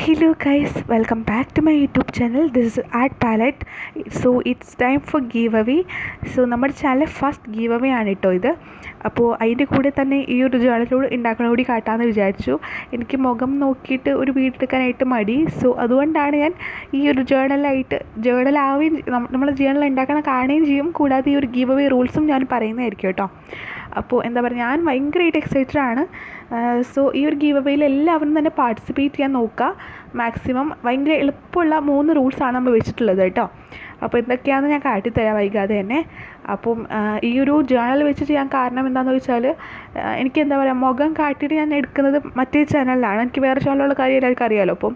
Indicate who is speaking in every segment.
Speaker 1: Hello guys, welcome back to my YouTube channel. This is Art Palette. So it's time for giveaway. So നമ്മുടെ channel first giveaway ആണ് കേട്ടോ ഇത്. അപ്പോൾ അതിൻ്റെ കൂടെ തന്നെ ഈ ഒരു ജേണലോട് ഉണ്ടാക്കണ കൂടി കാട്ടാമെന്ന് വിചാരിച്ചു. എനിക്ക് മുഖം നോക്കിയിട്ട് ഒരു വീഡിയോ എടുക്കാനായിട്ട് മടി. സോ അതുകൊണ്ടാണ് ഞാൻ ഈ ഒരു ജേണലാവുകയും നമ്മൾ ജേണൽ ഉണ്ടാക്കണം കാണുകയും ചെയ്യും. കൂടാതെ ഈ ഒരു giveaway റൂൾസും ഞാൻ പറയുന്നതായിരിക്കും കേട്ടോ. അപ്പോൾ എന്താ പറയുക, ഞാൻ ഭയങ്കരമായിട്ട് എക്സൈറ്റഡ് ആണ്. സോ ഈ ഒരു ഗീവവേയിൽ എല്ലാവരും തന്നെ പാർട്ടിസിപ്പേറ്റ് ചെയ്യാൻ നോക്കുക മാക്സിമം. ഭയങ്കര എളുപ്പമുള്ള 3 റൂൾസാണ് നമ്മൾ വെച്ചിട്ടുള്ളത് കേട്ടോ. അപ്പോൾ എന്തൊക്കെയാണെന്ന് ഞാൻ കാട്ടിത്തരാം വൈകാതെ തന്നെ. അപ്പം ഈ ഒരു ജേണൽ വെച്ച് ചെയ്യാൻ കാരണം എന്താണെന്ന് വെച്ചാൽ, എനിക്ക് എന്താ പറയുക, മുഖം കാട്ടിയിട്ട് ഞാൻ എടുക്കുന്നത് മറ്റേ ചാനലിലാണ്. എനിക്ക് വേറെ ചാനലുള്ള കാര്യം എല്ലാവർക്കും അറിയാമല്ലോ. അപ്പം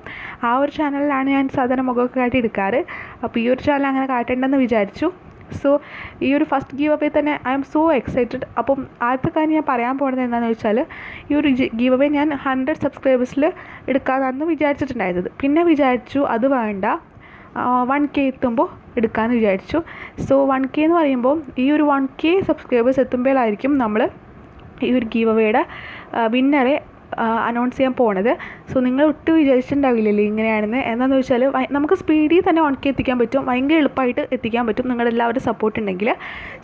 Speaker 1: ആ ഒരു ചാനലിലാണ് ഞാൻ സാധാരണ മുഖമൊക്കെ കാട്ടി എടുക്കാറ്. അപ്പോൾ ഈ ഒരു ചാനൽ അങ്ങനെ കാട്ടേണ്ടെന്ന് വിചാരിച്ചു. സോ ഈ ഒരു ഫസ്റ്റ് ഗീവവേ തന്നെ ഐ എം സോ എക്സൈറ്റഡ്. അപ്പം ആദ്യത്തെ കാര്യം ഞാൻ പറയാൻ പോകുന്നത് എന്താണെന്ന് വെച്ചാൽ, ഈ ഒരു ഗീവവേ ഞാൻ 100 സബ്സ്ക്രൈബേഴ്സിൽ എടുക്കാമെന്നാണ് വിചാരിച്ചിട്ടുണ്ടായിരുന്നത്. പിന്നെ വിചാരിച്ചു അത് വേണ്ട, 1K എത്തുമ്പോൾ എടുക്കാമെന്ന് വിചാരിച്ചു. സോ 1K എന്ന് പറയുമ്പോൾ ഈ ഒരു 1K സബ്സ്ക്രൈബേഴ്സ് എത്തുമ്പോഴായിരിക്കും നമ്മൾ ഈ ഒരു ഗീവവേയുടെ വിന്നറെ അനൗൺസ് ചെയ്യാൻ പോണത്. സോ നിങ്ങൾ ഒട്ടും വിചാരിച്ചിട്ടുണ്ടാവില്ലല്ലേ ഇങ്ങനെയാണെന്ന്. എന്താണെന്ന് വെച്ചാൽ, നമുക്ക് സ്പീഡിൽ തന്നെ 1K എത്തിക്കാൻ പറ്റും, ഭയങ്കര എളുപ്പമായിട്ട് എത്തിക്കാൻ പറ്റും നിങ്ങളുടെ എല്ലാവരുടെ സപ്പോർട്ട് ഉണ്ടെങ്കിൽ.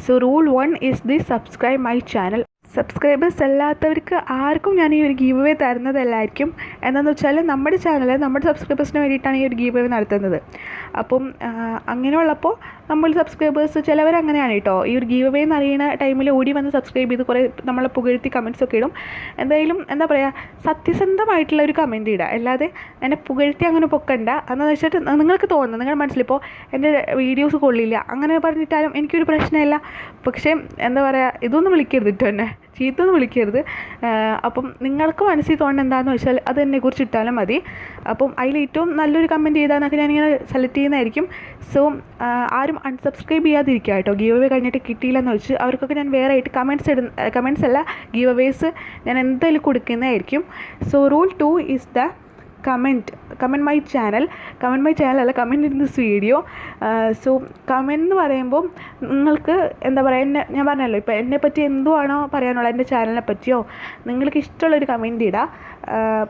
Speaker 1: So rule 1 is the subscribe my channel. Subscribers അല്ലാത്തവർക്ക് ആർക്കും ഞാൻ ഈ ഒരു ഗീവവേ തരുന്നതല്ലായിരിക്കും. എന്താണെന്ന് വെച്ചാൽ, നമ്മുടെ ചാനൽ നമ്മുടെ സബ്സ്ക്രൈബേഴ്സിന് വേണ്ടിയിട്ടാണ് ഈ ഒരു ഗീവവേ നടത്തുന്നത്. അപ്പം അങ്ങനെയുള്ളപ്പോൾ നമ്മൾ സബ്സ്ക്രൈബേഴ്സ് ചിലവരങ്ങനെയാണ് കേട്ടോ, ഈ ഒരു ഗീവവേ എന്ന് അറിയുന്ന ടൈമിൽ ഓടി വന്ന് സബ്സ്ക്രൈബ് ചെയ്ത് കുറേ നമ്മളെ പുകഴ്ത്തി കമൻറ്റ്സൊക്കെ ഇടും. എന്തായാലും എന്താ പറയുക, സത്യസന്ധമായിട്ടുള്ള ഒരു കമൻറ്റ് ഇടുക, അല്ലാതെ എന്നെ പുകഴ്ത്തി അങ്ങനെ പൊക്കണ്ട. എന്താണെന്ന് വെച്ചിട്ട് നിങ്ങൾക്ക് തോന്നുന്നത് നിങ്ങളുടെ മനസ്സിലിപ്പോൾ എൻ്റെ വീഡിയോസ് കൊള്ളില്ല അങ്ങനെ പറഞ്ഞിട്ടാലും എനിക്കൊരു പ്രശ്നമില്ല. പക്ഷേ എന്താ പറയുക, ഇതൊന്നും വിളിക്കരുത് കേട്ടോ, എന്നെ ചീത്തൊന്നും വിളിക്കരുത്. അപ്പം നിങ്ങൾക്ക് മനസ്സിൽ തോന്നുന്നത് എന്താണെന്ന് വെച്ചാൽ അത് എന്നെക്കുറിച്ച് ഇട്ടാലും മതി. അപ്പം അതിൽ ഏറ്റവും നല്ലൊരു കമൻറ്റ് ചെയ്താന്നൊക്കെ ഞാനിങ്ങനെ സെലക്ട് ചെയ്യുന്നതായിരിക്കും. സോ ആരും അൺസബ്സ്ക്രൈബ് ചെയ്യാതിരിക്കുക കേട്ടോ. ഗീവവേ കഴിഞ്ഞിട്ട് കിട്ടിയില്ലെന്ന് വെച്ച് അവർക്കൊക്കെ ഞാൻ വേറെ ആയിട്ട് കമൻറ്റ്സ് അല്ല, ഗീവവേസ് ഞാൻ എന്തായാലും കൊടുക്കുന്നതായിരിക്കും. So rule 2 is the comment my channel അല്ല, comment in this video. So comment എന്ന് പറയുമ്പോൾ നിങ്ങൾക്ക് എന്താ പറയുക, ഞാൻ പറഞ്ഞല്ലോ ഇപ്പോൾ എന്നെപ്പറ്റി എന്തുവാണോ പറയാനുള്ളത്, എൻ്റെ ചാനലിനെ പറ്റിയോ നിങ്ങൾക്ക് ഇഷ്ടമുള്ളൊരു കമൻറ്റ് ഇടുക.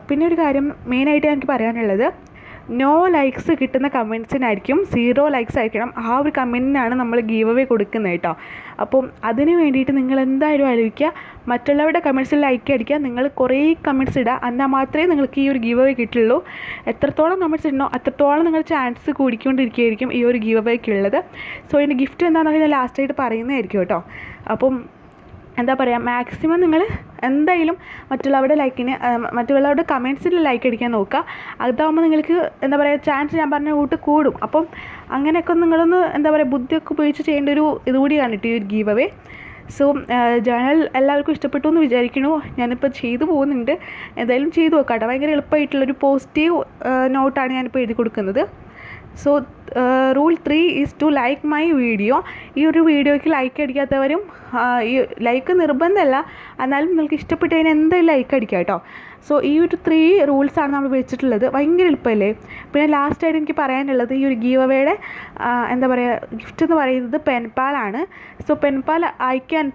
Speaker 1: പിന്നെ ഒരു കാര്യം മെയിനായിട്ട് എനിക്ക് പറയാനുള്ളത്, നോ ലൈക്സ് കിട്ടുന്ന കമൻറ്റ്സിനായിരിക്കും 0 ലൈക്സ് അയക്കണം. ആ ഒരു കമൻറ്റിനാണ് നമ്മൾ ഗീവവേ കൊടുക്കുന്നത് കേട്ടോ. അപ്പം അതിന് വേണ്ടിയിട്ട് നിങ്ങൾ എന്തായാലും ആലോചിക്കുക, മറ്റുള്ളവരുടെ കമൻറ്റ്സിൽ ലൈക്ക് അടിക്കുക, നിങ്ങൾ കുറേ കമൻറ്റ്സ് ഇടുക, എന്നാൽ മാത്രമേ നിങ്ങൾക്ക് ഈ ഒരു ഗീവവേ കിട്ടുള്ളൂ. എത്രത്തോളം കമൻറ്റ്സ് ഇടണോ അത്രത്തോളം നിങ്ങൾ ചാൻസ് കൂടിക്കൊണ്ടിരിക്കുകയായിരിക്കും ഈ ഒരു ഗീവവേക്കുള്ളത്. സോ ഇതിൻ്റെ ഗിഫ്റ്റ് എന്താണെന്നൊക്കെ ഞാൻ ലാസ്റ്റായിട്ട് പറയുന്നതായിരിക്കും കേട്ടോ. അപ്പം എന്താ പറയുക, മാക്സിമം നിങ്ങൾ എന്തായാലും മറ്റുള്ളവരുടെ കമൻറ്റ്സിൽ ലൈക്ക് അടിക്കാൻ നോക്കുക. അതാകുമ്പോൾ നിങ്ങൾക്ക് എന്താ പറയുക, ചാൻസ് ഞാൻ പറഞ്ഞ കൂട്ട് കൂടും. അപ്പം അങ്ങനെയൊക്കെ നിങ്ങളൊന്ന് എന്താ പറയുക, ബുദ്ധിയൊക്കെ ഉപയോഗിച്ച് ചെയ്യേണ്ട ഒരു ഇതുകൂടിയാണ് കേട്ടോ ഈ ഒരു ഗീവവേ. സോ ജേണൽ എല്ലാവർക്കും ഇഷ്ടപ്പെട്ടു എന്ന് വിചാരിക്കണു. ഞാനിപ്പോൾ ചെയ്തു പോകുന്നുണ്ട്, എന്തായാലും ചെയ്തു നോക്കാം കേട്ടോ. ഭയങ്കര എളുപ്പമായിട്ടുള്ളൊരു പോസിറ്റീവ് നോട്ടാണ് ഞാനിപ്പോൾ എഴുതി കൊടുക്കുന്നത്. So rule 3 is to like my video. ഈ ഒരു വീഡിയോയ്ക്ക് ലൈക്ക് അടിക്കാത്തവരും, ഈ ലൈക്ക് നിർബന്ധമല്ല, എന്നാലും നിങ്ങൾക്ക് ഇഷ്ടപ്പെട്ട് കഴിഞ്ഞാൽ എന്തായാലും ലൈക്ക് അടിക്കുക കേട്ടോ. സോ ഈ ഒരു 3 റൂൾസാണ് നമ്മൾ വെച്ചിട്ടുള്ളത്. ഭയങ്കര എളുപ്പമല്ലേ. പിന്നെ ലാസ്റ്റായിട്ട് എനിക്ക് പറയാനുള്ളത്, ഈ ഒരു ഗീവവേയുടെ എന്താ പറയുക, ഗിഫ്റ്റ് എന്ന് പറയുന്നത് പെൻപാലാണ്. സോ പെൻപാൽ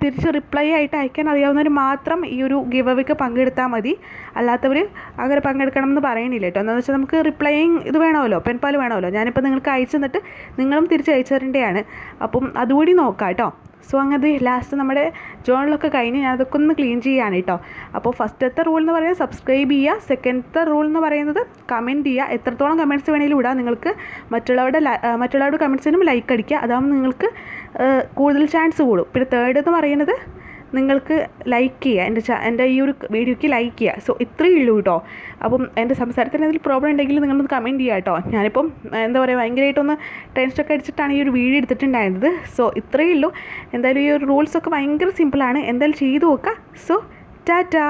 Speaker 1: തിരിച്ച് റിപ്ലൈ ആയിട്ട് അയക്കാൻ അറിയാവുന്നവർ മാത്രം ഈ ഒരു ഗീവവേക്ക് പങ്കെടുത്താൽ മതി. അല്ലാത്തവർ അങ്ങനെ പങ്കെടുക്കണം എന്ന് പറയണില്ല കേട്ടോ. എന്താണെന്ന് വെച്ചാൽ നമുക്ക് റിപ്ലൈയിങ് ഇത് വേണമല്ലോ, പെൻപാൽ വേണമല്ലോ. ഞാനിപ്പോൾ നിങ്ങൾക്ക് അയച്ചു തന്നിട്ട് നിങ്ങളും തിരിച്ച് അയച്ചു തരേണ്ടതാണ്. അപ്പം അതുകൂടി നോക്കാം കേട്ടോ. സോ അങ്ങനെ ലാസ്റ്റ് നമ്മുടെ ജേണലൊക്കെ കഴിഞ്ഞ് ഞാൻ അതൊക്കെ ഒന്ന് ക്ലീൻ ചെയ്യുകയാണ് കേട്ടോ. അപ്പോൾ ഫസ്റ്റത്തെ റൂൾ എന്ന് പറയുന്നത് സബ്സ്ക്രൈബ് ചെയ്യുക. സെക്കൻഡത്തെ റൂൾ എന്ന് പറയുന്നത് കമൻറ്റ് ചെയ്യുക. എത്രത്തോളം കമൻറ്റ്സ് വേണമെങ്കിലും ഇടാം നിങ്ങൾക്ക്. മറ്റുള്ളവരുടെ കമൻറ്റ്സിനും ലൈക്ക് അടിക്കുക, അതാകുമ്പോൾ നിങ്ങൾക്ക് കൂടുതൽ ചാൻസ് കൂടും. പിന്നെ തേർഡ് എന്ന് പറയുന്നത് നിങ്ങൾക്ക് ലൈക്ക് ചെയ്യുക, എൻ്റെ ഈ ഒരു വീഡിയോയ്ക്ക് ലൈക്ക് ചെയ്യുക. സോ ഇത്രയേ ഉള്ളൂ കേട്ടോ. അപ്പം എൻ്റെ സംസാരത്തിന് എന്തെങ്കിലും പ്രോബ്ലം ഉണ്ടെങ്കിൽ നിങ്ങളൊന്ന് കമൻറ്റ് ചെയ്യുക കേട്ടോ. ഞാനിപ്പം എന്താ പറയുക, ഭയങ്കരമായിട്ടൊന്ന് ടെൻഷനൊക്കെ അടിച്ചിട്ടാണ് ഈ ഒരു വീഡിയോ എടുത്തിട്ടുണ്ടായിരുന്നത്. സോ ഇത്രയേ ഉള്ളൂ. എന്തായാലും ഈ ഒരു റൂൾസൊക്കെ ഭയങ്കര സിമ്പിളാണ്, എന്തായാലും ചെയ്തു നോക്കുക. സോ ടാറ്റാ.